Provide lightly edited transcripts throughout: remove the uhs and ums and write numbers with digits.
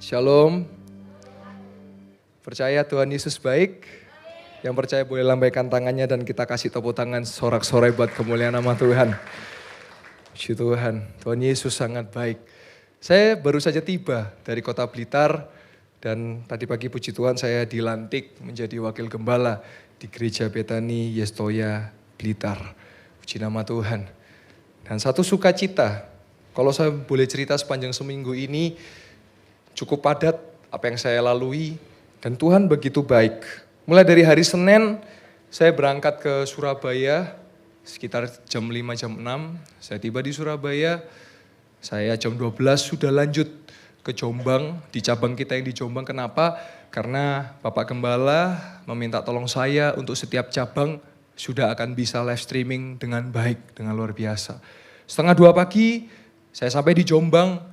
Shalom. Percaya Tuhan Yesus baik? Yang percaya boleh lambaikan tangannya dan kita kasih tepuk tangan sorak-sorai buat kemuliaan nama Tuhan. Puji Tuhan, Tuhan Yesus sangat baik. Saya baru saja tiba dari kota Blitar dan tadi pagi puji Tuhan saya dilantik menjadi wakil gembala di Gereja Betani Yestoya Blitar. Puji nama Tuhan. Dan satu sukacita, kalau saya boleh cerita sepanjang seminggu ini, cukup padat apa yang saya lalui dan Tuhan begitu baik. Mulai dari hari Senin saya berangkat ke Surabaya sekitar jam 5 jam 6. Saya tiba di Surabaya, saya jam 12 sudah lanjut ke Jombang, di cabang kita yang di Jombang. Kenapa? Karena Bapak Gembala meminta tolong saya untuk setiap cabang sudah akan bisa live streaming dengan baik, dengan luar biasa. Setengah 2 pagi saya sampai di Jombang,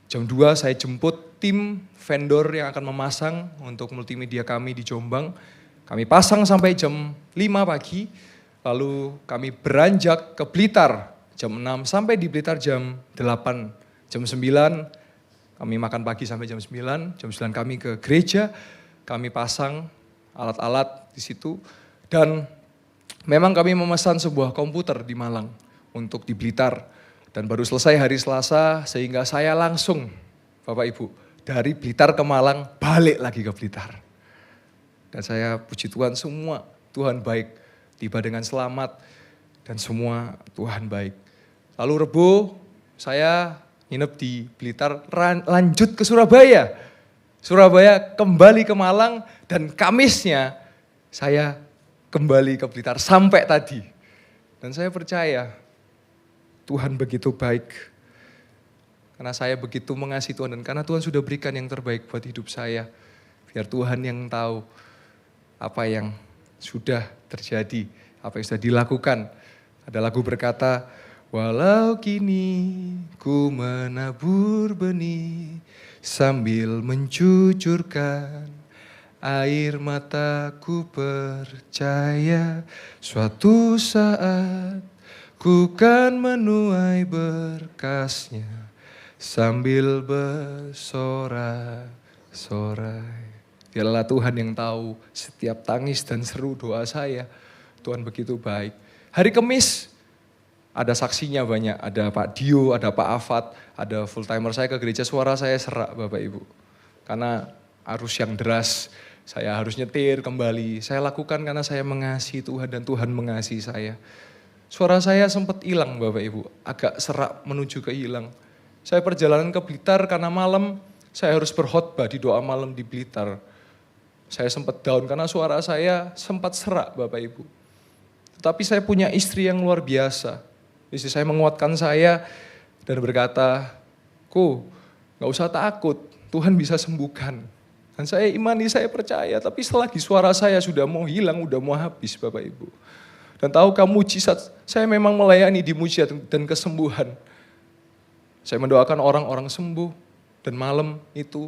jam 2 saya jemput tim vendor yang akan memasang untuk multimedia kami di Jombang. Kami pasang sampai jam 5 pagi, lalu kami beranjak ke Blitar jam 6 sampai di Blitar jam 8. Jam 9 kami makan pagi sampai jam 9, jam 9 kami ke gereja, kami pasang alat-alat di situ. Dan memang kami memesan sebuah komputer di Malang untuk di Blitar. Dan baru selesai hari Selasa sehingga saya langsung, Bapak Ibu, dari Blitar ke Malang balik lagi ke Blitar. Dan saya puji Tuhan semua Tuhan baik, tiba dengan selamat dan semua Tuhan baik. Lalu Rebo saya nginep di Blitar, lanjut ke Surabaya. Surabaya kembali ke Malang dan Kamisnya saya kembali ke Blitar sampai tadi. Dan saya percaya Tuhan begitu baik. Karena saya begitu mengasihi Tuhan dan karena Tuhan sudah berikan yang terbaik buat hidup saya. Biar Tuhan yang tahu apa yang sudah terjadi, apa yang sudah dilakukan. Ada lagu berkata, walau kini ku menabur benih sambil mencucurkan air mataku, percaya suatu saat ku kan menuai berkasnya sambil bersorak-sorai. Dialah Tuhan yang tahu setiap tangis dan seru doa saya. Tuhan begitu baik. Hari Kamis ada saksinya banyak. Ada Pak Dio, ada Pak Afat, ada full timer saya ke gereja. Suara saya serak Bapak Ibu. Karena arus yang deras. Saya harus nyetir kembali. Saya lakukan karena saya mengasihi Tuhan dan Tuhan mengasihi saya. Suara saya sempat hilang Bapak Ibu, agak serak menuju ke hilang. Saya perjalanan ke Blitar karena malam saya harus berkhotbah di doa malam di Blitar. Saya sempat down karena suara saya sempat serak Bapak Ibu. Tetapi saya punya istri yang luar biasa. Istri saya menguatkan saya dan berkata, gak usah takut, Tuhan bisa sembuhkan. Dan saya imani, saya percaya, tapi selagi suara saya sudah mau hilang, udah mau habis Bapak Ibu. Dan tahukah mujizat, saya memang melayani di mujizat dan kesembuhan. Saya mendoakan orang-orang sembuh dan malam itu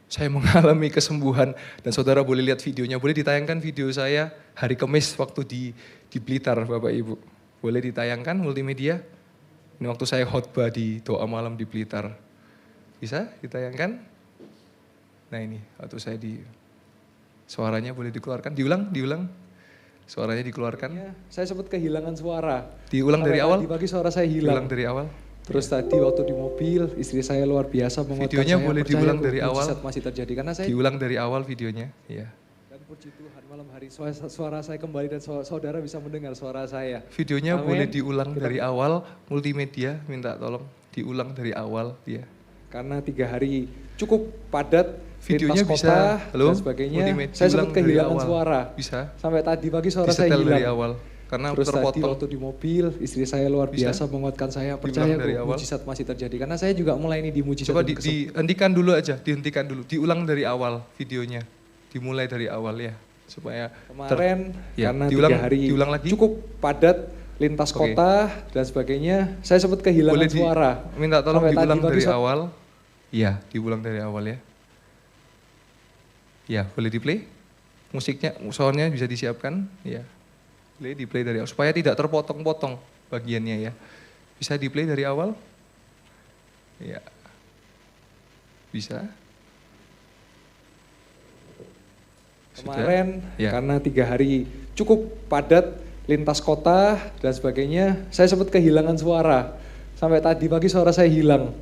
saya mengalami kesembuhan. Dan saudara boleh lihat videonya, boleh ditayangkan video saya hari Kamis waktu di Blitar Bapak Ibu. Boleh ditayangkan multimedia? Ini waktu saya khotbah di doa malam di Blitar. Bisa ditayangkan? Nah ini waktu saya suaranya boleh dikeluarkan, diulang. Suaranya dikeluarkan. Ya, saya sempat kehilangan suara. Diulang dari awal? Tadi pagi suara saya hilang. Diulang dari awal. Terus tadi waktu di mobil, istri saya luar biasa menguatkan videonya saya. Videonya boleh diulang dari awal. Masih terjadi karena saya diulang dari awal videonya. Ya. Dan puji Tuhan malam hari suara saya kembali dan saudara bisa mendengar suara saya. Videonya boleh diulang dari awal. Multimedia minta tolong diulang dari awal. Ya. Karena 3 hari cukup padat. Videonya bisa, dan sebagainya, saya sempat kehilangan suara. Bisa. Sampai tadi pagi suara saya hilang. Dari awal. Karena terus terpotong. Tadi waktu di mobil, istri saya luar biasa menguatkan saya. Percaya mujizat masih terjadi. Karena saya juga mulai ini di mujizat. Coba dihentikan dulu aja, dihentikan dulu. Diulang dari awal videonya. Dimulai dari awal ya. Supaya kemarin karena 3 hari diulang lagi. Cukup padat, lintas kota dan sebagainya. Saya sempat kehilangan suara. Minta tolong diulang dari awal. Iya, diulang dari awal ya. Ya, boleh di-play. Musiknya, soundnya bisa disiapkan. Ya, boleh di-play dari awal. Supaya tidak terpotong-potong bagiannya ya. Bisa di-play dari awal. Ya, bisa. Kemarin Ya. karena 3 hari cukup padat, lintas kota dan sebagainya, saya sempat kehilangan suara. Sampai tadi pagi suara saya hilang.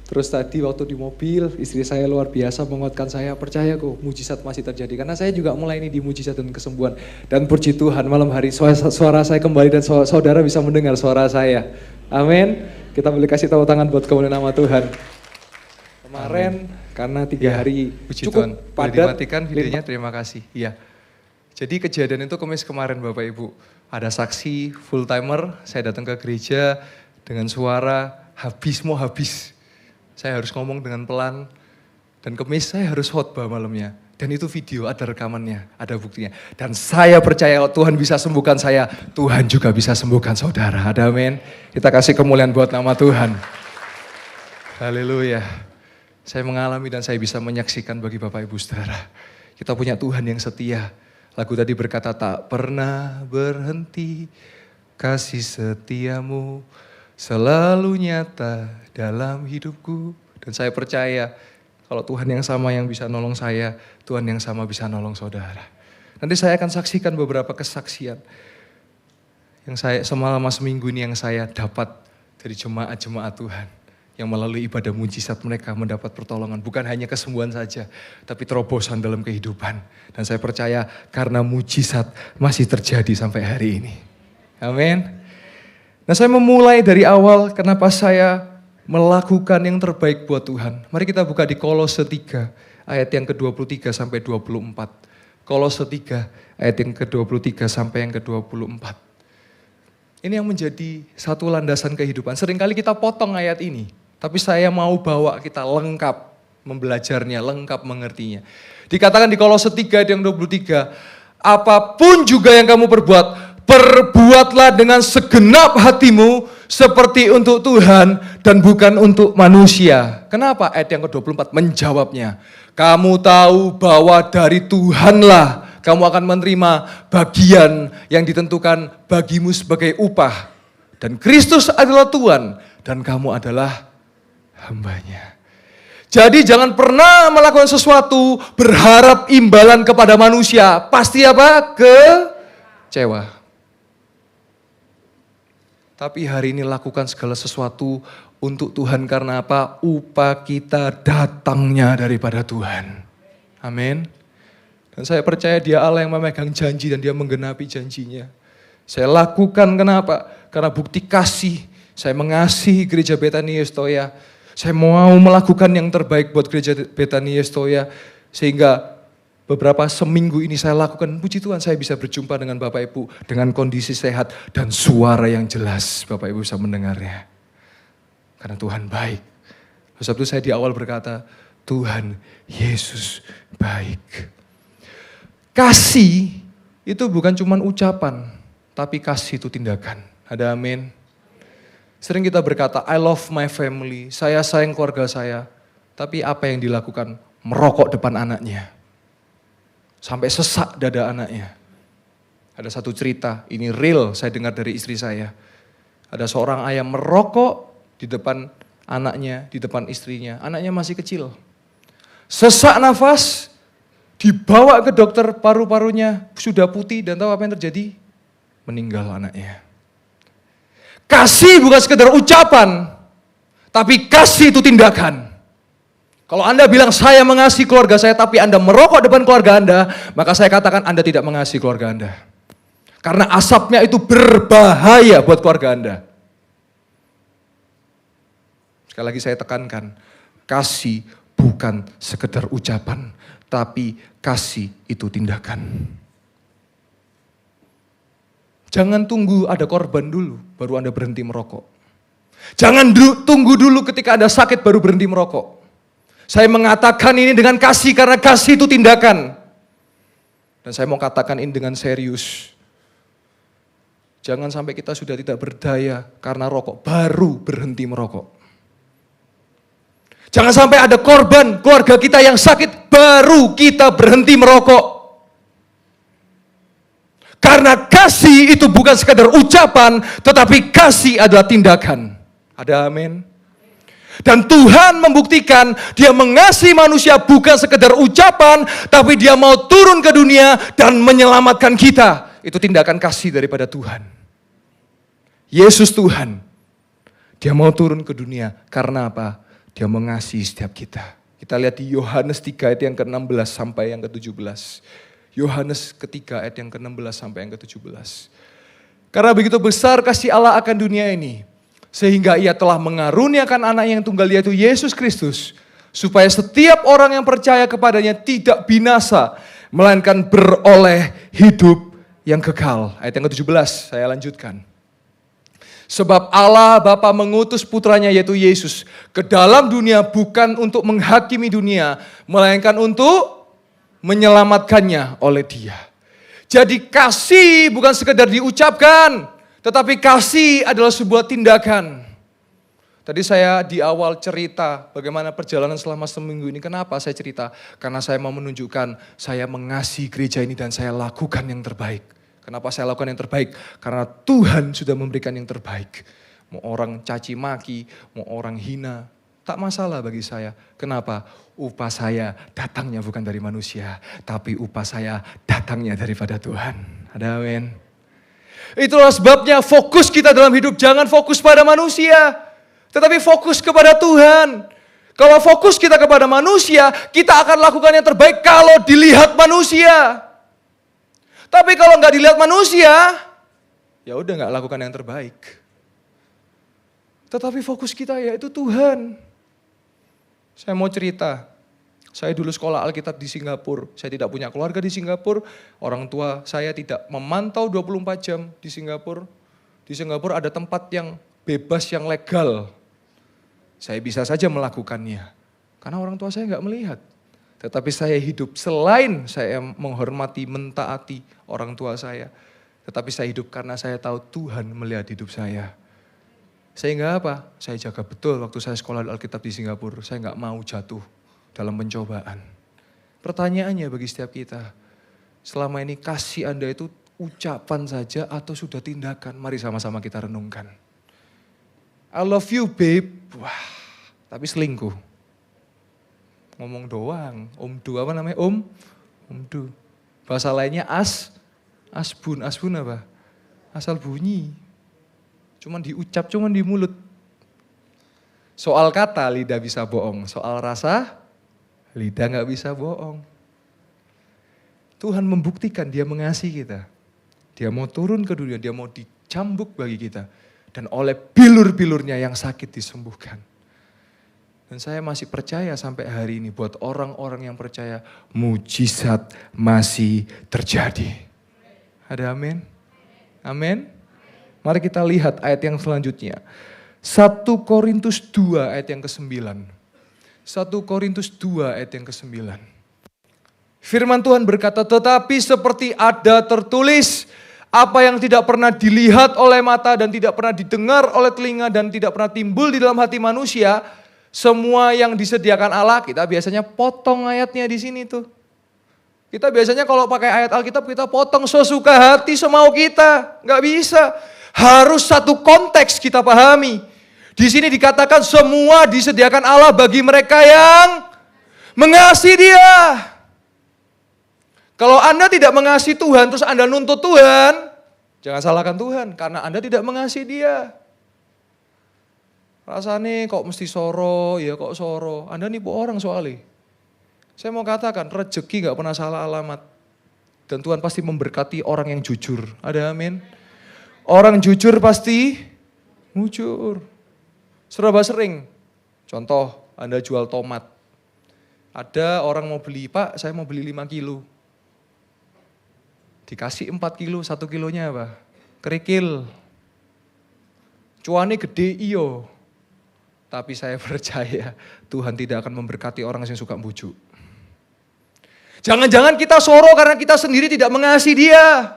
Terus tadi waktu di mobil, istri saya luar biasa menguatkan saya, percaya kok mujizat masih terjadi. Karena saya juga mulai ini di mujizat dan kesembuhan. Dan puji Tuhan malam hari suara saya kembali dan saudara bisa mendengar suara saya. Amin. Kita boleh kasih tepuk tangan buat kemuliaan nama Tuhan. Kemarin karena 3 hari Puji cukup Tuhan. Boleh padat. dimatikan videonya, terima kasih. Iya. Jadi kejadian itu Kamis kemarin Bapak Ibu. Ada saksi full timer, saya datang ke gereja dengan suara mau habis. Saya harus ngomong dengan pelan. Dan Kamis saya harus khotbah malamnya. Dan itu video, ada rekamannya, ada buktinya. Dan saya percaya kalau Tuhan bisa sembuhkan saya, Tuhan juga bisa sembuhkan saudara. Ada amin. Kita kasih kemuliaan buat nama Tuhan. Haleluya. Saya mengalami dan saya bisa menyaksikan bagi Bapak Ibu Saudara. Kita punya Tuhan yang setia. Lagu tadi berkata, tak pernah berhenti kasih setiamu selalu nyata dalam hidupku. Dan saya percaya kalau Tuhan yang sama yang bisa nolong saya, Tuhan yang sama bisa nolong saudara. Nanti saya akan saksikan beberapa kesaksian yang saya selama seminggu ini yang saya dapat dari jemaat-jemaat Tuhan. Yang melalui ibadah mujizat mereka mendapat pertolongan. Bukan hanya kesembuhan saja, tapi terobosan dalam kehidupan. Dan saya percaya karena mujizat masih terjadi sampai hari ini. Amin. Nah saya memulai dari awal kenapa saya melakukan yang terbaik buat Tuhan. Mari kita buka di Kolose 3 ayat yang ke-23 sampai 24. Kolose 3 ayat yang ke-23 sampai yang ke-24. Ini yang menjadi satu landasan kehidupan. Seringkali kita potong ayat ini. Tapi saya mau bawa kita lengkap membelajarnya, lengkap mengertinya. Dikatakan di Kolose 3 ayat yang 23. Apapun juga yang kamu perbuat, perbuatlah dengan segenap hatimu seperti untuk Tuhan dan bukan untuk manusia. Kenapa? Ayat yang ke-24 menjawabnya. Kamu tahu bahwa dari Tuhanlah kamu akan menerima bagian yang ditentukan bagimu sebagai upah. Dan Kristus adalah Tuhan dan kamu adalah hambanya. Jadi jangan pernah melakukan sesuatu berharap imbalan kepada manusia. Pasti apa? Kecewa. Tapi hari ini lakukan segala sesuatu untuk Tuhan karena apa? Upah kita datangnya daripada Tuhan. Amin. Dan saya percaya dia Allah yang memegang janji dan dia menggenapi janjinya. Saya lakukan kenapa? Karena bukti kasih. Saya mengasihi gereja Betania Stoya. Saya mau melakukan yang terbaik buat gereja Betania Stoya. Sehingga beberapa seminggu ini saya lakukan, puji Tuhan saya bisa berjumpa dengan Bapak Ibu. Dengan kondisi sehat dan suara yang jelas. Bapak Ibu bisa mendengarnya. Karena Tuhan baik. Sebab itu saya di awal berkata, Tuhan Yesus baik. Kasih itu bukan cuma ucapan, tapi kasih itu tindakan. Ada amin. Sering kita berkata, I love my family, saya sayang keluarga saya. Tapi apa yang dilakukan? Merokok depan anaknya. Sampai sesak dada anaknya. Ada satu cerita, ini real saya dengar dari istri saya. Ada seorang ayah merokok di depan anaknya, di depan istrinya. Anaknya masih kecil. Sesak nafas, dibawa ke dokter, paru-parunya sudah putih dan tahu apa yang terjadi? Meninggal anaknya. Kasih bukan sekedar ucapan, tapi kasih itu tindakan. Kalau Anda bilang saya mengasihi keluarga saya, tapi Anda merokok depan keluarga Anda, maka saya katakan Anda tidak mengasihi keluarga Anda. Karena asapnya itu berbahaya buat keluarga Anda. Sekali lagi saya tekankan, kasih bukan sekedar ucapan, tapi kasih itu tindakan. Jangan tunggu ada korban dulu, baru Anda berhenti merokok. Jangan tunggu dulu ketika Anda sakit, baru berhenti merokok. Saya mengatakan ini dengan kasih, karena kasih itu tindakan. Dan saya mau katakan ini dengan serius. Jangan sampai kita sudah tidak berdaya karena rokok, baru berhenti merokok. Jangan sampai ada korban keluarga kita yang sakit, baru kita berhenti merokok. Karena kasih itu bukan sekadar ucapan, tetapi kasih adalah tindakan. Ada amin? Dan Tuhan membuktikan dia mengasihi manusia bukan sekedar ucapan, tapi dia mau turun ke dunia dan menyelamatkan kita. Itu tindakan kasih daripada Tuhan. Yesus Tuhan, dia mau turun ke dunia karena apa? Dia mengasihi setiap kita. Kita lihat di Yohanes 3 ayat yang ke-16 sampai yang ke-17. Yohanes ketiga ayat yang ke-16 sampai yang ke-17. Karena begitu besar kasih Allah akan dunia ini, sehingga ia telah mengaruniakan anak yang tunggal yaitu Yesus Kristus, supaya setiap orang yang percaya kepadanya tidak binasa, melainkan beroleh hidup yang kekal. Ayat yang ke-17 saya lanjutkan. Sebab Allah Bapa mengutus putranya yaitu Yesus ke dalam dunia bukan untuk menghakimi dunia, melainkan untuk menyelamatkannya oleh Dia. Jadi kasih bukan sekedar diucapkan, tetapi kasih adalah sebuah tindakan. Tadi saya di awal cerita bagaimana perjalanan selama seminggu ini. Kenapa saya cerita? Karena saya mau menunjukkan saya mengasihi gereja ini dan saya lakukan yang terbaik. Kenapa saya lakukan yang terbaik? Karena Tuhan sudah memberikan yang terbaik. Mau orang caci maki, mau orang hina, tak masalah bagi saya. Kenapa? Upah saya datangnya bukan dari manusia, tapi upah saya datangnya daripada Tuhan. Ada amin. Itulah sebabnya fokus kita dalam hidup jangan fokus pada manusia, tetapi fokus kepada Tuhan. Kalau fokus kita kepada manusia, kita akan lakukan yang terbaik kalau dilihat manusia. Tapi kalau nggak dilihat manusia, ya udah nggak lakukan yang terbaik. Tetapi fokus kita yaitu Tuhan. Saya mau cerita, saya dulu sekolah Alkitab di Singapura. Saya tidak punya keluarga di Singapura. Orang tua saya tidak memantau 24 jam di Singapura. Di Singapura ada tempat yang bebas, yang legal. Saya bisa saja melakukannya. Karena orang tua saya nggak melihat. Tetapi saya hidup selain saya menghormati, mentaati orang tua saya. Tetapi saya hidup karena saya tahu Tuhan melihat hidup saya. Sehingga apa? Saya jaga betul waktu saya sekolah Alkitab di Singapura. Saya nggak mau jatuh dalam pencobaan. Pertanyaannya bagi setiap kita, selama ini kasih Anda itu ucapan saja atau sudah tindakan? Mari sama-sama kita renungkan. I love you babe, wah, tapi selingkuh. Ngomong doang, omdu apa namanya? Omdu. Bahasa lainnya asbun apa? Asal bunyi. Cuman diucap, cuman di mulut. Soal kata lidah bisa bohong, soal rasa lidah gak bisa bohong. Tuhan membuktikan dia mengasihi kita. Dia mau turun ke dunia, dia mau dicambuk bagi kita. Dan oleh bilur-bilurnya yang sakit disembuhkan. Dan saya masih percaya sampai hari ini buat orang-orang yang percaya mujizat masih terjadi. Ada amin? Amin? Mari kita lihat ayat yang selanjutnya. 1 Korintus 2 ayat yang ke-9. 1 Korintus 2 ayat yang ke-9. Firman Tuhan berkata, tetapi seperti ada tertulis, apa yang tidak pernah dilihat oleh mata dan tidak pernah didengar oleh telinga dan tidak pernah timbul di dalam hati manusia, semua yang disediakan Allah, kita biasanya potong ayatnya di sini tuh. Kita biasanya kalau pakai ayat Alkitab kita potong sesuka hati semau kita. Nggak bisa. Harus satu konteks kita pahami. Di sini dikatakan semua disediakan Allah bagi mereka yang mengasihi Dia. Kalau Anda tidak mengasihi Tuhan terus Anda nuntut Tuhan, jangan salahkan Tuhan karena Anda tidak mengasihi Dia. Rasanya kok mesti soro, ya kok soro. Anda nipu orang soalnya. Saya mau katakan rezeki gak pernah salah alamat. Dan Tuhan pasti memberkati orang yang jujur. Ada amin. Orang jujur pasti mujur. Serba sering. Contoh, Anda jual tomat. Ada orang mau beli, Pak saya mau beli 5 kilo. Dikasih 4 kilo, 1 kilonya apa? Kerikil. Cuannya gede iyo. Tapi saya percaya Tuhan tidak akan memberkati orang yang suka bujuk. Jangan-jangan kita soro karena kita sendiri tidak mengasihi Dia.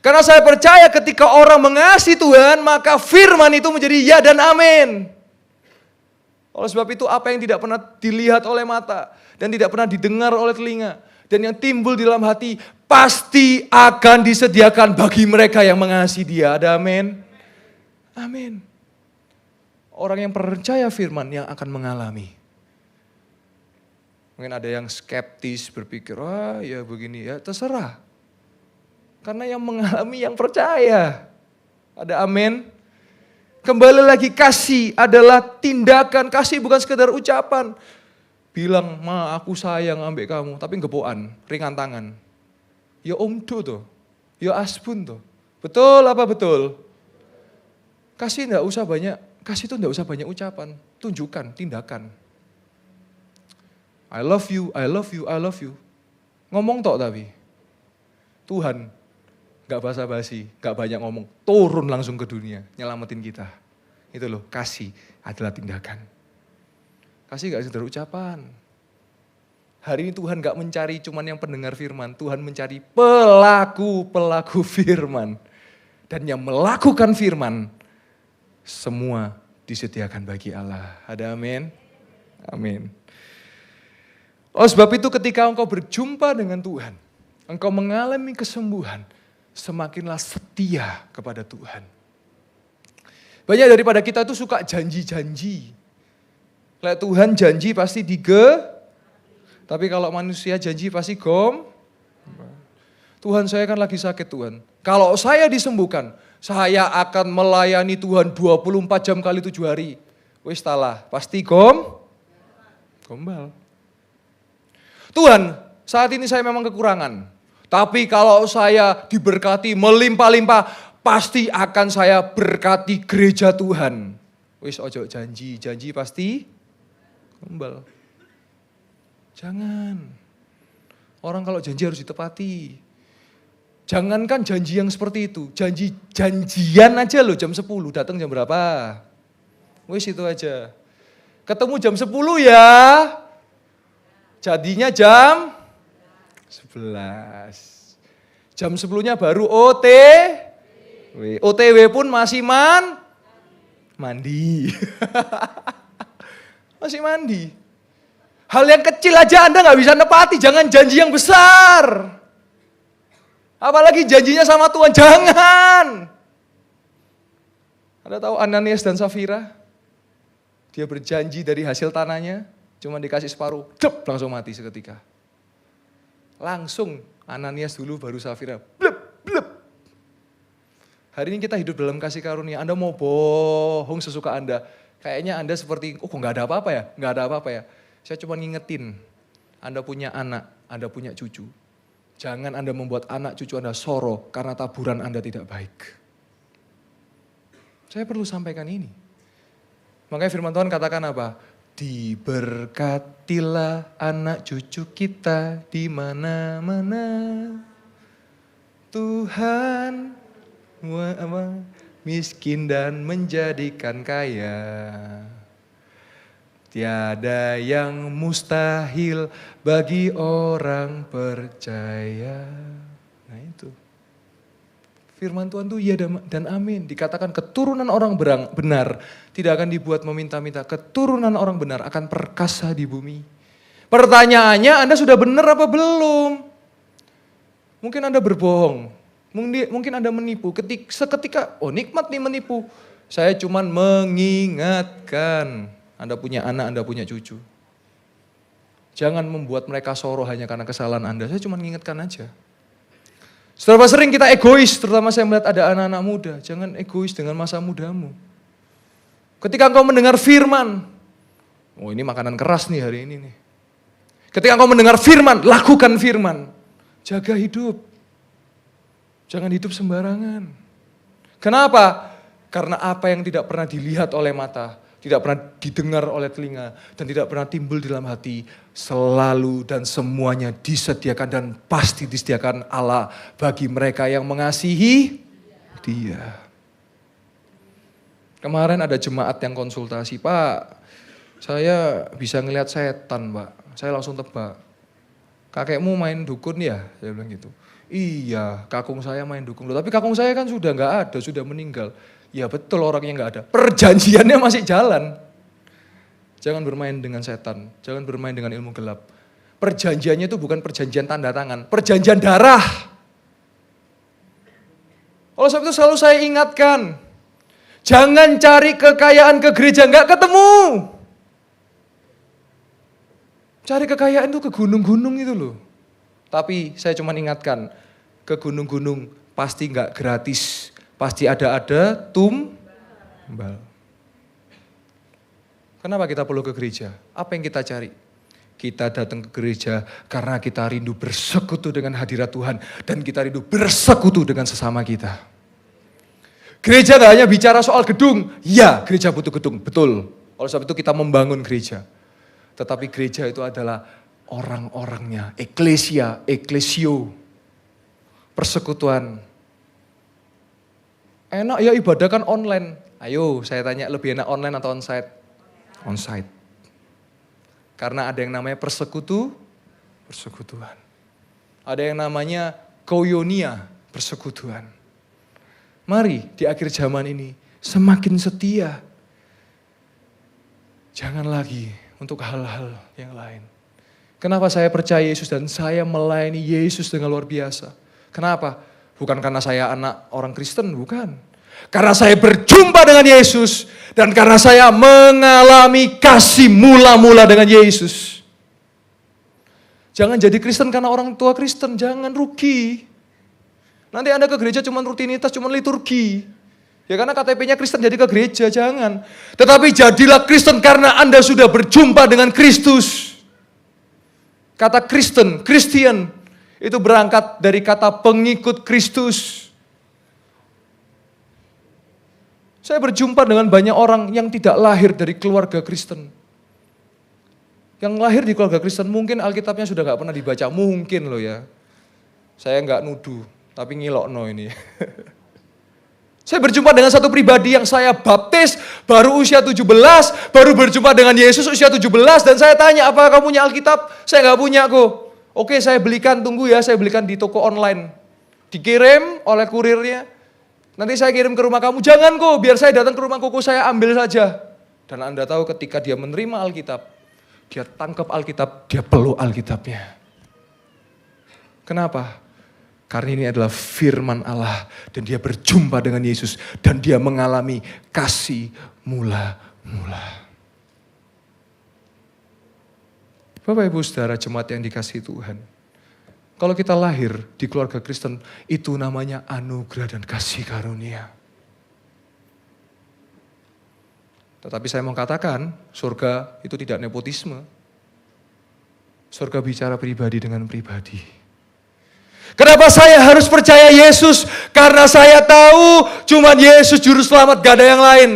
Karena saya percaya ketika orang mengasihi Tuhan, maka firman itu menjadi ya dan amin. Oleh sebab itu apa yang tidak pernah dilihat oleh mata dan tidak pernah didengar oleh telinga dan yang timbul di dalam hati pasti akan disediakan bagi mereka yang mengasihi Dia. Ada amin. Amin. Orang yang percaya firman yang akan mengalami. Mungkin ada yang skeptis berpikir, wah ya begini ya, terserah. Karena yang mengalami yang percaya. Ada amin. Kembali lagi, kasih adalah tindakan, kasih bukan sekedar ucapan. Bilang, ma aku sayang ambek kamu, tapi gepokan, ringan tangan. Ya omdo tuh, ya aspun tuh. Betul apa betul? Kasih enggak usah banyak, kasih itu enggak usah banyak ucapan, tunjukkan, tindakan. I love you, I love you, I love you. Ngomong tok tapi. Tuhan gak basa-basi, gak banyak ngomong. Turun langsung ke dunia, nyelamatin kita. Itu loh, kasih adalah tindakan. Kasih gak sekedar ucapan. Hari ini Tuhan gak mencari cuman yang pendengar firman. Tuhan mencari pelaku-pelaku firman. Dan yang melakukan firman, semua disediakan bagi Allah. Ada amin? Amin. Oh sebab itu ketika engkau berjumpa dengan Tuhan, engkau mengalami kesembuhan, semakinlah setia kepada Tuhan. Banyak daripada kita itu suka janji-janji. Kalau Tuhan janji pasti tapi kalau manusia janji pasti Tuhan saya kan lagi sakit Tuhan. Kalau saya disembuhkan, saya akan melayani Tuhan 24 jam kali 7 hari. Wis talah, pasti gombal. Tuhan, saat ini saya memang kekurangan. Tapi kalau saya diberkati melimpah-limpah, pasti akan saya berkati gereja Tuhan. Wis ojo janji pasti gombal. Jangan. Orang kalau janji harus ditepati. Jangankan janji yang seperti itu, janjian aja loh jam 10, datang jam berapa? Wis itu aja. Ketemu jam 10 ya. Jadinya jam 11. Jam 10-nya baru OTW pun masih mandi. Masih mandi. Hal yang kecil aja Anda gak bisa nepati, jangan janji yang besar. Apalagi janjinya sama Tuhan, jangan. Anda tahu Ananias dan Safira? Dia berjanji dari hasil tanahnya, cuma dikasih separuh, langsung mati seketika. Langsung Ananias dulu baru Safira, blep. Hari ini kita hidup dalam kasih karunia, Anda mau bohong sesuka Anda. Kayaknya Anda seperti, kok gak ada apa-apa ya? Gak ada apa-apa ya? Saya cuma ngingetin, Anda punya anak, Anda punya cucu. Jangan Anda membuat anak cucu Anda sorok karena taburan Anda tidak baik. Saya perlu sampaikan ini. Makanya firman Tuhan katakan apa? Diberkatilah anak cucu kita di mana-mana. Tuhan miskin dan menjadikan kaya. Tiada yang mustahil bagi orang percaya. Nah itu. Firman Tuhan itu iya dan amin. Dikatakan keturunan orang benar tidak akan dibuat meminta-minta. Keturunan orang benar akan perkasa di bumi. Pertanyaannya Anda sudah benar apa belum? Mungkin Anda berbohong. Mungkin Anda menipu. Seketika, nikmat nih menipu. Saya cuman mengingatkan. Anda punya anak, Anda punya cucu. Jangan membuat mereka soroh hanya karena kesalahan Anda. Saya cuma mengingatkan aja. Seberapa sering kita egois, terutama saya melihat ada anak-anak muda. Jangan egois dengan masa mudamu. Ketika engkau mendengar firman, ini makanan keras nih hari ini nih. Ketika engkau mendengar firman, lakukan firman. Jaga hidup. Jangan hidup sembarangan. Kenapa? Karena apa yang tidak pernah dilihat oleh mata, tidak pernah didengar oleh telinga, dan tidak pernah timbul di dalam hati, selalu dan semuanya disediakan dan pasti disediakan Allah bagi mereka yang mengasihi Dia. Kemarin ada jemaat yang konsultasi, Pak, saya bisa ngelihat setan, Pak. Saya langsung tebak. Kakekmu main dukun ya? Saya bilang gitu. Iya, kakung saya main dukun. Tapi kakung saya kan sudah nggak ada, sudah meninggal. Ya betul orangnya nggak ada. Perjanjiannya masih jalan. Jangan bermain dengan setan. Jangan bermain dengan ilmu gelap. Perjanjiannya itu bukan perjanjian tanda tangan. Perjanjian darah. Oleh sebab itu selalu saya ingatkan. Jangan cari kekayaan ke gereja, nggak ketemu. Cari kekayaan itu ke gunung-gunung itu loh. Tapi saya cuma ingatkan, ke gunung-gunung pasti nggak gratis. Pasti ada tumbal. Kenapa kita perlu ke gereja? Apa yang kita cari? Kita datang ke gereja karena kita rindu bersekutu dengan hadirat Tuhan. Dan kita rindu bersekutu dengan sesama kita. Gereja gak hanya bicara soal gedung. Ya, gereja butuh gedung, betul. Oleh sebab itu kita membangun gereja. Tetapi gereja itu adalah orang-orangnya. Eklesia, eklesio. Persekutuan. Enak ya ibadah kan online. Ayo saya tanya, lebih enak online atau onsite? Onsite. Karena ada yang namanya persekutuan. Ada yang namanya koinonia, persekutuan. Mari di akhir zaman ini semakin setia. Jangan lagi untuk hal-hal yang lain. Kenapa saya percaya Yesus dan saya melayani Yesus dengan luar biasa? Kenapa? Bukan karena saya anak orang Kristen, bukan. Karena saya berjumpa dengan Yesus dan karena saya mengalami kasih mula-mula dengan Yesus. Jangan jadi Kristen karena orang tua Kristen, jangan, rugi. Nanti Anda ke gereja cuma rutinitas, cuma liturgi. Ya karena KTP-nya Kristen jadi ke gereja, jangan. Tetapi jadilah Kristen karena Anda sudah berjumpa dengan Kristus. Kata Kristen, Christian, itu berangkat dari kata pengikut Kristus. Saya berjumpa dengan banyak orang yang tidak lahir dari keluarga Kristen. Yang lahir di keluarga Kristen mungkin Alkitabnya sudah gak pernah dibaca, mungkin loh ya. Saya gak nuduh, tapi ngilokno ini. Saya berjumpa dengan satu pribadi yang saya baptis baru usia 17, baru berjumpa dengan Yesus usia 17 dan saya tanya, apakah kamu punya Alkitab? Saya gak punya kok. Oke, saya belikan, tunggu ya, saya belikan di toko online. Dikirim oleh kurirnya. Nanti saya kirim ke rumah kamu, jangan kok, biar saya datang ke rumah koko, saya ambil saja. Dan Anda tahu ketika dia menerima Alkitab, dia tangkap Alkitab, dia peluk Alkitabnya. Kenapa? Karena ini adalah firman Allah dan dia berjumpa dengan Yesus dan dia mengalami kasih mula-mula. Bapak Ibu Saudara jemaat yang dikasihi Tuhan. Kalau kita lahir di keluarga Kristen, itu namanya anugerah dan kasih karunia. Tetapi saya mau katakan, surga itu tidak nepotisme. Surga bicara pribadi dengan pribadi. Kenapa saya harus percaya Yesus? Karena saya tahu cuma Yesus juru selamat, gak ada yang lain.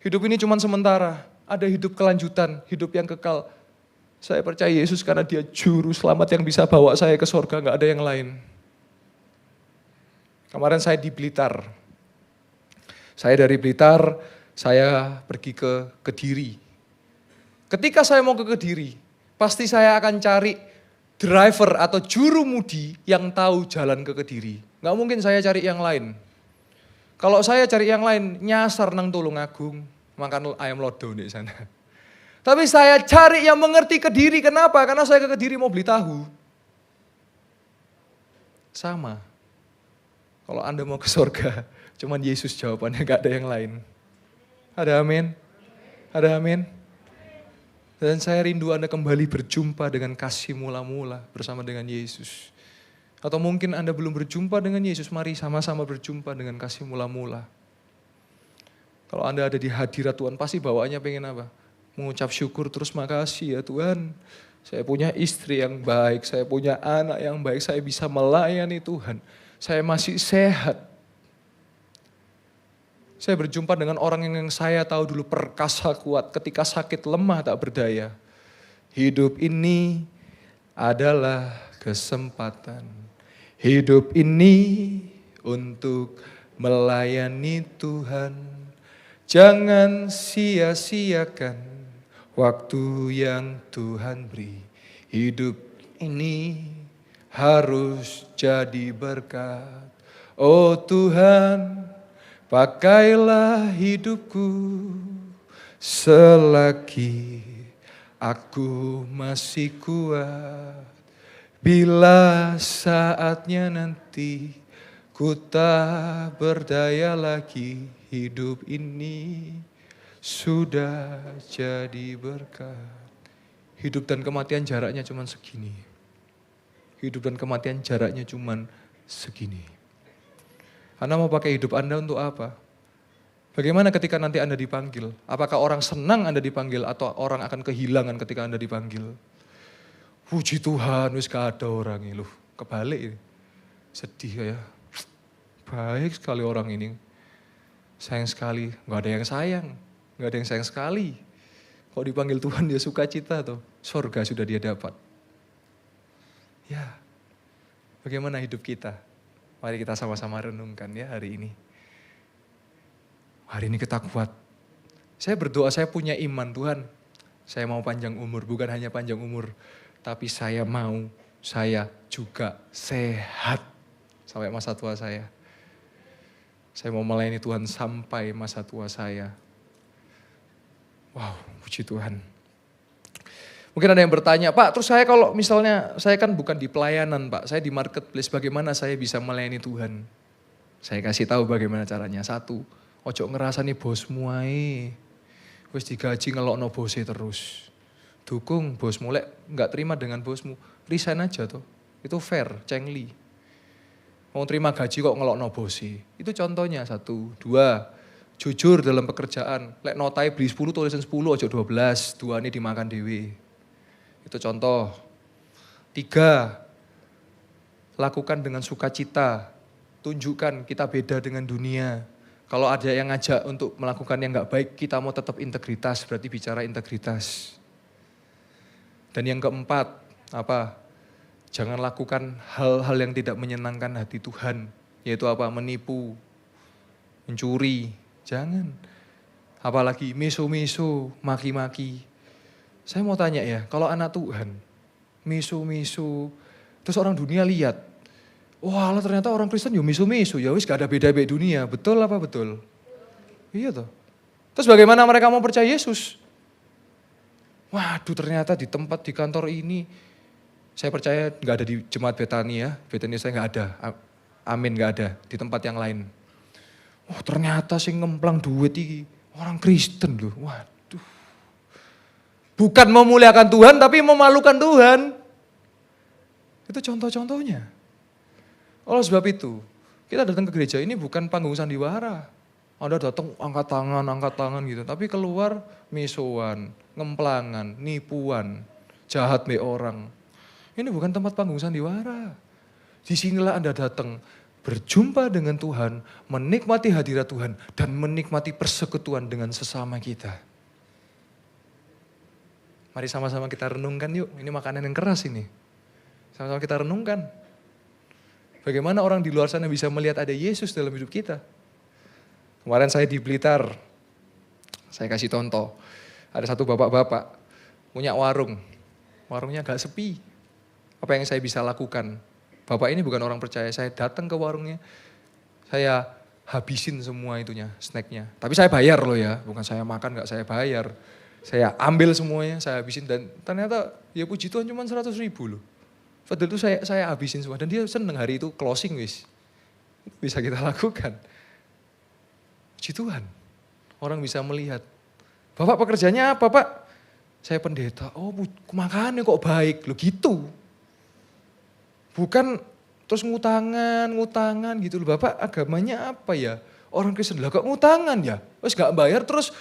Hidup ini cuma sementara, ada hidup kelanjutan, hidup yang kekal. Saya percaya Yesus karena dia juru selamat yang bisa bawa saya ke surga, gak ada yang lain. Kemarin saya di Blitar. Saya dari Blitar, saya pergi ke Kediri. Ketika saya mau ke Kediri, pasti saya akan cari driver atau juru mudi yang tahu jalan ke Kediri. Gak mungkin saya cari yang lain. Kalau saya cari yang lain, nyasar nang Tulungagung, makan ayam lodo di sana. Tapi saya cari yang mengerti Kediri, kenapa? Karena saya ke Kediri mau beli tahu. Sama. Kalau Anda mau ke surga, cuman Yesus jawabannya, gak ada yang lain. Ada amin? Ada amin? Dan saya rindu Anda kembali berjumpa dengan kasih mula-mula bersama dengan Yesus. Atau mungkin Anda belum berjumpa dengan Yesus, mari sama-sama berjumpa dengan kasih mula-mula. Kalau Anda ada di hadirat Tuhan, pasti bawaannya pengen apa? Mengucap syukur terus, makasih ya Tuhan. Saya punya istri yang baik, saya punya anak yang baik, saya bisa melayani Tuhan. Saya masih sehat. Saya berjumpa dengan orang yang saya tahu dulu perkasa kuat, ketika sakit lemah tak berdaya. Hidup ini adalah kesempatan. Hidup ini untuk melayani Tuhan. Jangan sia-siakan waktu yang Tuhan beri. Hidup ini harus jadi berkat. Oh Tuhan, pakailah hidupku selagi aku masih kuat. Bila saatnya nanti Ku tak berdaya lagi, hidup ini sudah jadi berkat. Hidup dan kematian jaraknya cuma segini. Hidup dan kematian jaraknya cuma segini. Anda mau pakai hidup Anda untuk apa? Bagaimana ketika nanti Anda dipanggil? Apakah orang senang Anda dipanggil atau orang akan kehilangan ketika Anda dipanggil? Puji Tuhan, wis gak ada orang ini. Loh, kebalik ini. Sedih ya. Baik sekali orang ini. Sayang sekali, gak ada yang sayang. Gak ada yang sayang sekali. Kalau dipanggil Tuhan dia sukacita tuh. Surga sudah dia dapat. Ya, bagaimana hidup kita? Mari kita sama-sama renungkan ya hari ini. Hari ini kita kuat. Saya berdoa, saya punya iman Tuhan. Saya mau panjang umur, bukan hanya panjang umur. Tapi saya juga sehat sampai masa tua saya. Saya mau melayani Tuhan sampai masa tua saya. Wow, puji Tuhan. Mungkin ada yang bertanya, Pak, terus saya kalau misalnya, saya kan bukan di pelayanan Pak, saya di marketplace, bagaimana saya bisa melayani Tuhan? Saya kasih tahu bagaimana caranya. Satu, ojo ngerasani bosmu ae. Wis digaji ngelokno bose terus. Dukung bosmu, lek nggak terima dengan bosmu, resign aja tuh. Itu fair, cengli. Mau terima gaji kok ngelokno bose. Itu contohnya, 1. 2, jujur dalam pekerjaan. Lek notai beli 10, tulisan 10, ojo 12. 2 ini dimakan dewe. Itu contoh. 3, lakukan dengan sukacita. Tunjukkan kita beda dengan dunia. Kalau ada yang ngajak untuk melakukan yang gak baik, kita mau tetap integritas, berarti bicara integritas. Dan yang keempat, apa? Jangan lakukan hal-hal yang tidak menyenangkan hati Tuhan. Yaitu apa? Menipu, mencuri, jangan. Apalagi misu-misu, maki-maki. Saya mau tanya ya, kalau anak Tuhan, misu-misu, terus orang dunia lihat, wah ternyata orang Kristen ya misu-misu, ya wis gak ada beda-beda dunia, betul apa betul? Iya toh. Terus bagaimana mereka mau percaya Yesus? Waduh ternyata di tempat di kantor ini, saya percaya gak ada di Jemaat Betania, Betania saya gak ada, amin gak ada, di tempat yang lain. Oh ternyata sih ngemplang duit ini orang Kristen loh, waduh. Bukan memuliakan Tuhan tapi memalukan Tuhan. Itu contoh-contohnya. Oleh sebab itu, kita datang ke gereja ini bukan panggung sandiwara. Anda datang angkat tangan gitu. Tapi keluar misuan, ngemplangan, nipuan, jahat be orang. Ini bukan tempat panggung sandiwara. Disinilah Anda datang berjumpa dengan Tuhan, menikmati hadirat Tuhan, dan menikmati persekutuan dengan sesama kita. Mari sama-sama kita renungkan yuk, ini makanan yang keras ini. Sama-sama kita renungkan. Bagaimana orang di luar sana bisa melihat ada Yesus dalam hidup kita. Kemarin saya di Blitar, saya kasih contoh. Ada satu bapak-bapak punya warung, warungnya agak sepi. Apa yang saya bisa lakukan? Bapak ini bukan orang percaya, saya datang ke warungnya, saya habisin semua itunya, snacknya. Tapi saya bayar loh ya, bukan saya makan gak saya bayar. Saya ambil semuanya, saya habisin dan ternyata ya puji Tuhan cuma 100.000 loh. Padahal itu saya habisin semua dan dia seneng hari itu closing wis. Bisa kita lakukan. Puji Tuhan. Orang bisa melihat. Bapak pekerjaannya apa Pak? Saya pendeta. Oh makannya kok baik loh gitu. Bukan terus ngutangan gitu loh. Bapak agamanya apa ya? Orang Kristen lah kok ngutangan ya? Terus gak bayar terus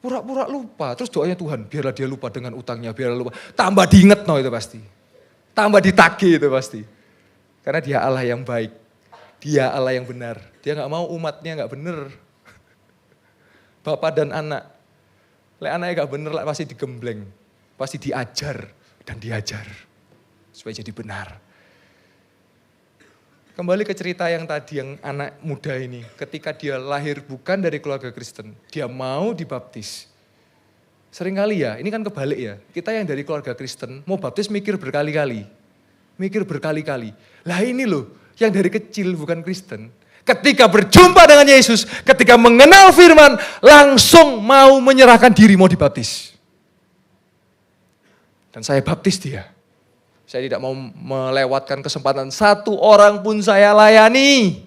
pura-pura lupa, terus doanya Tuhan, biarlah dia lupa dengan utangnya, biarlah lupa. Tambah diinget no itu pasti. Tambah ditagih itu pasti. Karena dia Allah yang baik. Dia Allah yang benar. Dia gak mau umatnya gak benar. Bapak dan anak. Lek anaknya gak benar, pasti digembleng. Pasti diajar dan diajar. Supaya jadi benar. Kembali ke cerita yang tadi, yang anak muda ini. Ketika dia lahir bukan dari keluarga Kristen, dia mau dibaptis. Seringkali ya, ini kan kebalik ya. Kita yang dari keluarga Kristen, mau baptis mikir berkali-kali. Lah ini loh, yang dari kecil bukan Kristen. Ketika berjumpa dengan Yesus, ketika mengenal firman, langsung mau menyerahkan diri, mau dibaptis. Dan saya baptis dia. Saya tidak mau melewatkan kesempatan satu orang pun saya layani.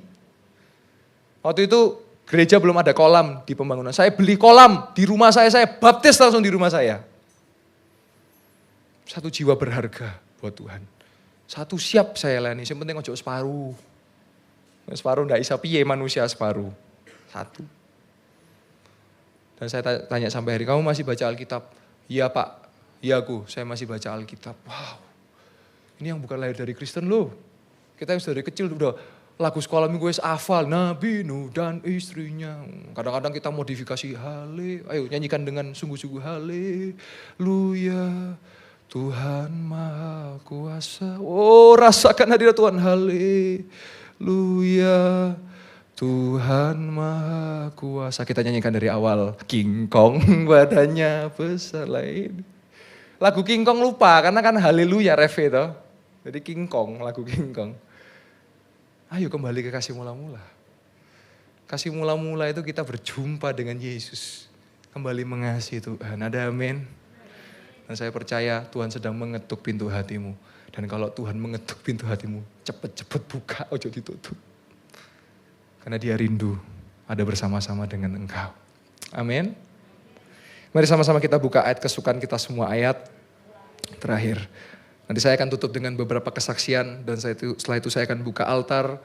Waktu itu gereja belum ada kolam di pembangunan. Saya beli kolam di rumah saya baptis langsung di rumah saya. Satu jiwa berharga buat Tuhan. Satu siap saya layani, yang penting ojo separuh. Separuh enggak bisa piye manusia separuh. Satu. Dan saya tanya sampai hari, kamu masih baca Alkitab? Iya Pak, iya aku, saya masih baca Alkitab. Wow, ini yang bukan lahir dari Kristen loh. Kita yang dari kecil udah lagu sekolah minggu wis hafal, Nabi Nuh dan istrinya. Kadang-kadang kita modifikasi ayo nyanyikan dengan sungguh-sungguh haleluya. Tuhan Maha Kuasa. Oh, rasakan hadirat Tuhan. Haleluya. Tuhan Maha Kuasa. Kita nyanyikan dari awal. King Kong badannya besar lain. Lagu King Kong lupa karena kan haleluya ref itu. Jadi King Kong, lagu King Kong. Ayo kembali ke kasih mula-mula. Kasih mula-mula itu kita berjumpa dengan Yesus. Kembali mengasihi Tuhan. Ada amin. Dan saya percaya Tuhan sedang mengetuk pintu hatimu. Dan kalau Tuhan mengetuk pintu hatimu, cepet-cepet buka, ojo ditutup. Karena dia rindu ada bersama-sama dengan engkau. Amin. Mari sama-sama kita buka ayat kesukaan kita semua, ayat terakhir. Nanti saya akan tutup dengan beberapa kesaksian dan setelah itu saya akan buka altar.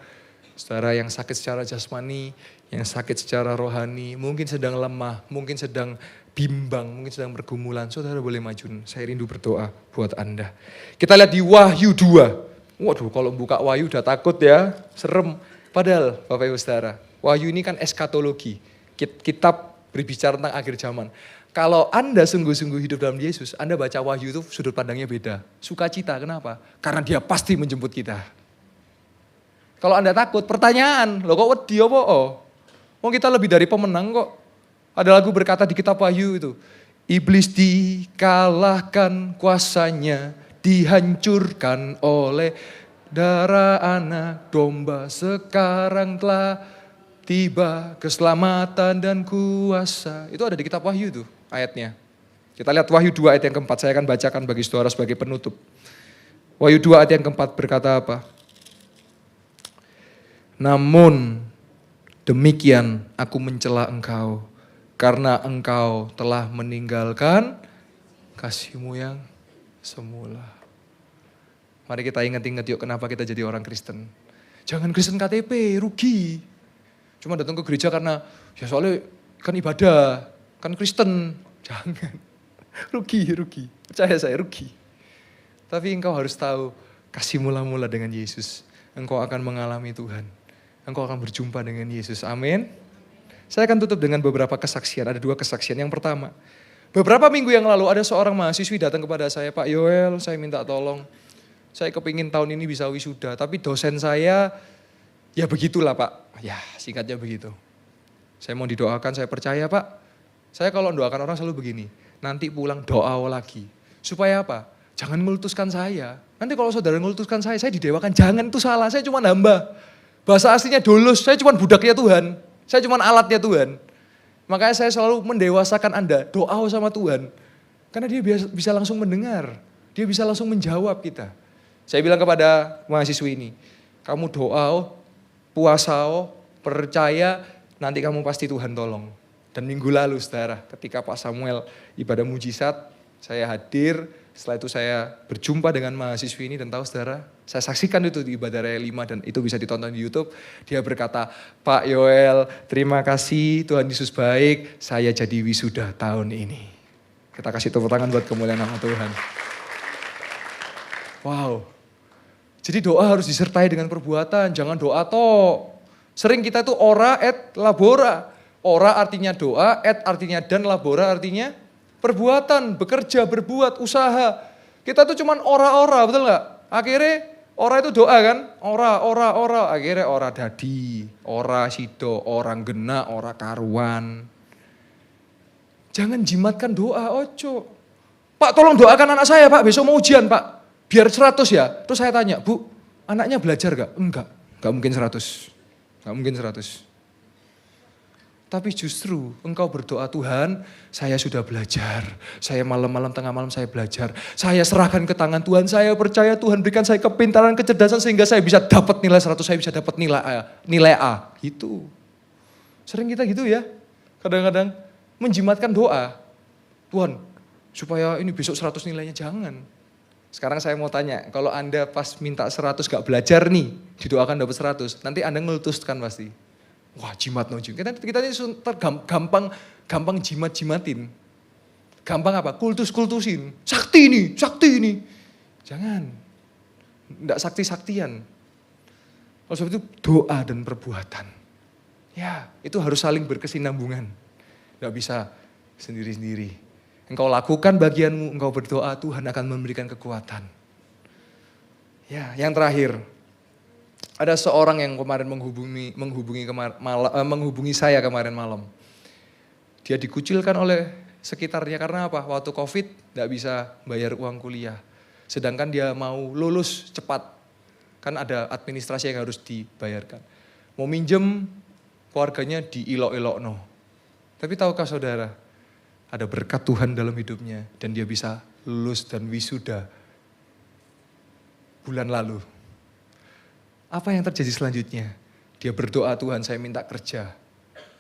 Saudara yang sakit secara jasmani, yang sakit secara rohani, mungkin sedang lemah, mungkin sedang bimbang, mungkin sedang pergumulan, saudara boleh maju. Saya rindu berdoa buat Anda. Kita lihat di Wahyu 2. Waduh, kalau buka Wahyu udah takut ya, serem. Padahal Bapak Ibu Saudara, Wahyu ini kan eskatologi. Kitab berbicara tentang akhir zaman. Kalau Anda sungguh-sungguh hidup dalam Yesus, Anda baca Wahyu itu sudut pandangnya beda. Sukacita, kenapa? Karena dia pasti menjemput kita. Kalau Anda takut, pertanyaan, loh kok wedi apa? Oh kita lebih dari pemenang kok. Ada lagu berkata di kitab Wahyu itu, iblis dikalahkan kuasanya, dihancurkan oleh darah anak domba. Sekarang telah tiba keselamatan dan kuasa. Itu ada di kitab Wahyu itu ayatnya. Kita lihat Wahyu 2 ayat yang keempat, saya akan bacakan bagi saudara sebagai penutup. Wahyu 2 ayat yang keempat berkata apa? Namun demikian aku mencela engkau, karena engkau telah meninggalkan kasihmu yang semula. Mari kita ingat-ingat yuk kenapa kita jadi orang Kristen. Jangan Kristen KTP, rugi. Cuma datang ke gereja karena ya soalnya kan ibadah, kan Kristen. Jangan, rugi. Percaya saya rugi. Tapi engkau harus tahu kasih mula-mula dengan Yesus. Engkau akan mengalami Tuhan. Engkau akan berjumpa dengan Yesus. Amin. Saya akan tutup dengan beberapa kesaksian. Ada 2 kesaksian. Yang pertama, beberapa minggu yang lalu ada seorang mahasiswi datang kepada saya, Pak Yoel, saya minta tolong. Saya kepingin tahun ini bisa wisuda, tapi dosen saya, ya begitulah Pak. Ya singkatnya begitu. Saya mau didoakan, saya percaya Pak. Saya kalau doakan orang selalu begini, nanti pulang doa lagi. Supaya apa? Jangan ngultuskan saya. Nanti kalau saudara ngultuskan saya didewakan. Jangan, itu salah, saya cuma nambah. Bahasa aslinya dolus, saya cuma budaknya Tuhan. Saya cuma alatnya Tuhan. Makanya saya selalu mendewasakan Anda, doa sama Tuhan. Karena dia bisa langsung mendengar, dia bisa langsung menjawab kita. Saya bilang kepada mahasiswi ini, kamu doa, puasa, percaya, nanti kamu pasti Tuhan tolong. Dan minggu lalu saudara, ketika Pak Samuel ibadah mujizat, saya hadir. Setelah itu saya berjumpa dengan mahasiswi ini dan tahu saudara, saya saksikan itu di ibadah raya 5 dan itu bisa ditonton di YouTube. Dia berkata, Pak Yoel, terima kasih Tuhan Yesus baik, saya jadi wisuda tahun ini. Kita kasih tepuk tangan buat kemuliaan nama Tuhan. Wow. Jadi doa harus disertai dengan perbuatan, jangan doa toh. Sering kita tuh ora et labora. Ora artinya doa, et artinya dan, labora artinya perbuatan, bekerja, berbuat, usaha. Kita tuh cuman ora-ora, betul gak? Akhirnya ora itu doa kan? Ora. Akhirnya ora dadi, ora sido, orang gena, ora karuan. Jangan jimatkan doa, ojo. Pak tolong doakan anak saya Pak, besok mau ujian Pak. Biar 100 ya. Terus saya tanya, Bu, anaknya belajar gak? Enggak mungkin 100. Enggak mungkin 100. Tapi justru engkau berdoa, Tuhan, saya sudah belajar. Saya malam-malam, tengah malam saya belajar. Saya serahkan ke tangan Tuhan. Saya percaya Tuhan berikan saya kepintaran, kecerdasan sehingga saya bisa dapat nilai 100, saya bisa dapat nilai A. Gitu. Sering kita gitu ya. Kadang-kadang menjimatkan doa. Tuhan, supaya ini besok 100 nilainya, jangan. Sekarang saya mau tanya, kalau Anda pas minta 100 gak belajar nih, didoakan dapat 100, nanti Anda ngeletuskan pasti. Wah, jimat no jimat. Kita ini gampang jimat-jimatin. Gampang apa? Kultus-kultusin. Sakti ini. Jangan. Enggak sakti-saktian. Oleh sebab itu doa dan perbuatan. Ya, itu harus saling berkesinambungan. Enggak bisa sendiri-sendiri. Engkau lakukan bagianmu, engkau berdoa, Tuhan akan memberikan kekuatan. Ya, yang terakhir. Ada seorang yang kemarin menghubungi saya kemarin malam. Dia dikucilkan oleh sekitarnya karena apa? Waktu COVID tidak bisa bayar uang kuliah. Sedangkan dia mau lulus cepat. Kan ada administrasi yang harus dibayarkan. Mau minjem, keluarganya diilok-ilok. Tapi tahukah saudara? Ada berkat Tuhan dalam hidupnya. Dan dia bisa lulus dan wisuda bulan lalu. Apa yang terjadi selanjutnya? Dia berdoa, Tuhan saya minta kerja.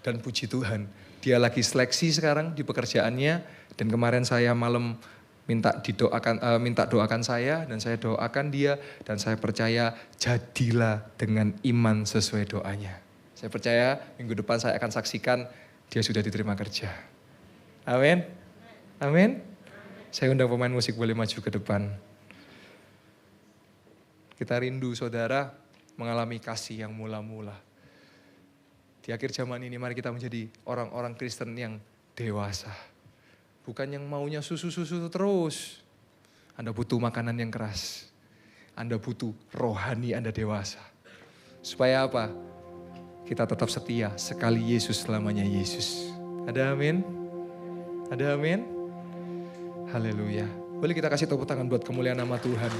Dan puji Tuhan, dia lagi seleksi sekarang di pekerjaannya. Dan kemarin saya malam minta doakan saya dan saya doakan dia. Dan saya percaya jadilah dengan iman sesuai doanya. Saya percaya minggu depan saya akan saksikan dia sudah diterima kerja. Amin. Amin. Saya undang pemain musik boleh maju ke depan. Kita rindu saudara mengalami kasih yang mula-mula. Di akhir zaman ini mari kita menjadi orang-orang Kristen yang dewasa. Bukan yang maunya susu-susu terus. Anda butuh makanan yang keras. Anda butuh rohani Anda dewasa. Supaya apa? Kita tetap setia sekali Yesus selamanya Yesus. Ada amin? Ada amin? Haleluya. Boleh kita kasih tepuk tangan buat kemuliaan nama Tuhan.